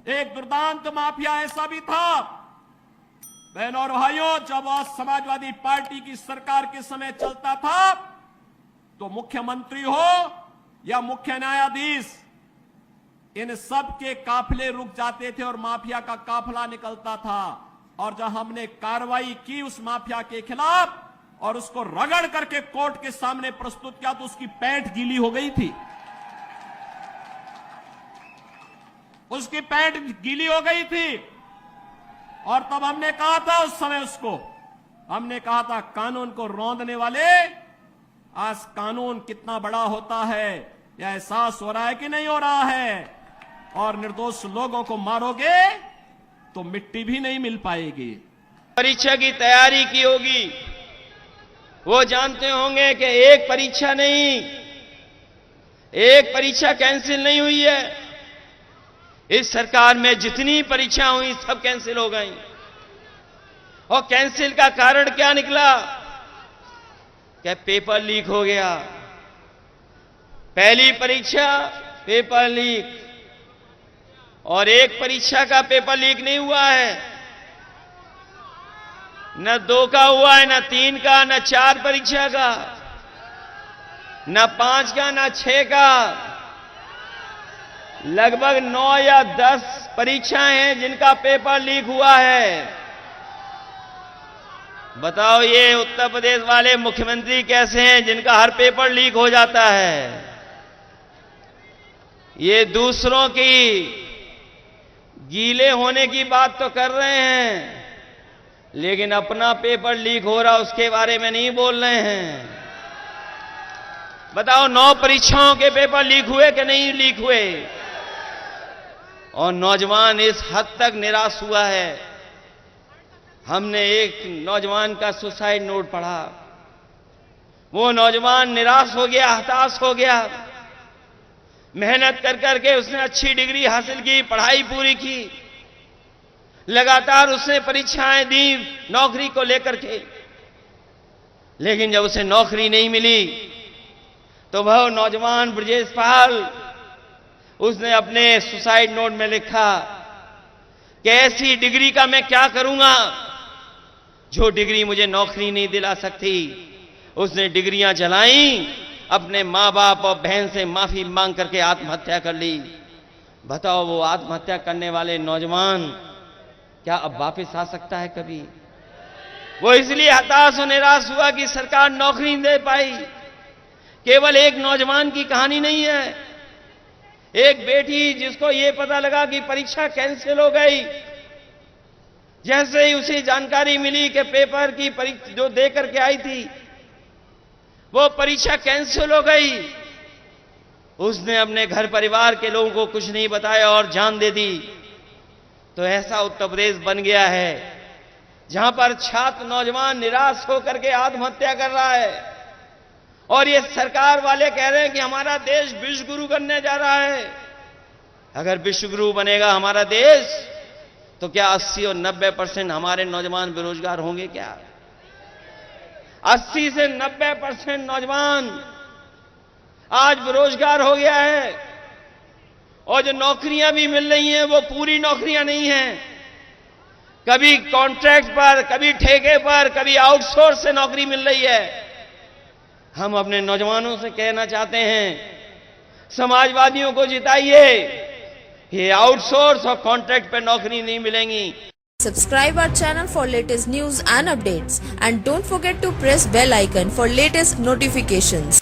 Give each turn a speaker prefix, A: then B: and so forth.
A: एक दुर्दांत माफिया ऐसा भी था बहनों और भाइयों, जब वह समाजवादी पार्टी की सरकार के समय चलता था तो मुख्यमंत्री हो या मुख्य न्यायाधीश, इन सब के काफिले रुक जाते थे और माफिया का काफिला निकलता था। और जब हमने कार्रवाई की उस माफिया के खिलाफ और उसको रगड़ करके कोर्ट के सामने प्रस्तुत किया तो उसकी पैंट गीली हो गई थी, उसकी पैंट गीली हो गई थी। और तब हमने कहा था उस समय उसको, हमने कहा था कानून को रौंदने वाले, आज कानून कितना बड़ा होता है यह एहसास हो रहा है कि नहीं हो रहा है। और निर्दोष लोगों को मारोगे तो मिट्टी भी नहीं मिल पाएगी।
B: परीक्षा की तैयारी की होगी, वो जानते होंगे कि एक परीक्षा नहीं, एक परीक्षा कैंसिल नहीं हुई है। इस सरकार में जितनी परीक्षा हुई सब कैंसिल हो गई। और कैंसिल का कारण क्या निकला? क्या पेपर लीक हो गया। पहली परीक्षा पेपर लीक, और एक परीक्षा का पेपर लीक नहीं हुआ है, न 2 का हुआ है, न 3 का, न 4 परीक्षा का, न 5 का, न 6 का। लगभग 9 या 10 परीक्षाएं हैं जिनका पेपर लीक हुआ है। बताओ ये उत्तर प्रदेश वाले मुख्यमंत्री कैसे हैं जिनका हर पेपर लीक हो जाता है। ये दूसरों की गीले होने की बात तो कर रहे हैं, लेकिन अपना पेपर लीक हो रहा उसके बारे में नहीं बोल रहे हैं। बताओ 9 परीक्षाओं के पेपर लीक हुए कि नहीं लीक हुए? और नौजवान इस हद तक निराश हुआ है। हमने एक नौजवान का सुसाइड नोट पढ़ा, वो नौजवान निराश हो गया, हताश हो गया। मेहनत कर करके उसने अच्छी डिग्री हासिल की, पढ़ाई पूरी की, लगातार उसने परीक्षाएं दी नौकरी को लेकर के, लेकिन जब उसे नौकरी नहीं मिली तो वह नौजवान ब्रजेश पाल, उसने अपने सुसाइड नोट में लिखा कि ऐसी डिग्री का मैं क्या करूंगा जो डिग्री मुझे नौकरी नहीं दिला सकती। उसने डिग्रियां जलाई, अपने मां बाप और बहन से माफी मांग करके आत्महत्या कर ली। बताओ वो आत्महत्या करने वाले नौजवान क्या अब वापस आ सकता है कभी? वो इसलिए हताश और निराश हुआ कि सरकार नौकरी नहीं दे पाई। केवल एक नौजवान की कहानी नहीं है, एक बेटी जिसको ये पता लगा कि परीक्षा कैंसिल हो गई, जैसे ही उसे जानकारी मिली कि पेपर की परीक्षा जो दे करके आई थी वो परीक्षा कैंसिल हो गई, उसने अपने घर परिवार के लोगों को कुछ नहीं बताया और जान दे दी। तो ऐसा उत्तर प्रदेश बन गया है जहां पर छात्र नौजवान निराश होकर के आत्महत्या कर रहा है। और ये सरकार वाले कह रहे हैं कि हमारा देश विश्व गुरु बनने जा रहा है। अगर विश्व गुरु बनेगा हमारा देश तो क्या 80 और 90% हमारे नौजवान बेरोजगार होंगे क्या? 80 से 90% नौजवान आज बेरोजगार हो गया है। और जो नौकरियां भी मिल रही हैं वो पूरी नौकरियां नहीं हैं, कभी कॉन्ट्रैक्ट पर, कभी ठेके पर, कभी आउटसोर्स से नौकरी मिल रही है। हम अपने नौजवानों से कहना चाहते हैं, समाजवादियों को जिताइए, ये आउटसोर्स और कॉन्ट्रैक्ट पे नौकरी नहीं मिलेंगी।
C: Subscribe our channel for latest news and updates, and don't forget to press bell icon for latest notifications.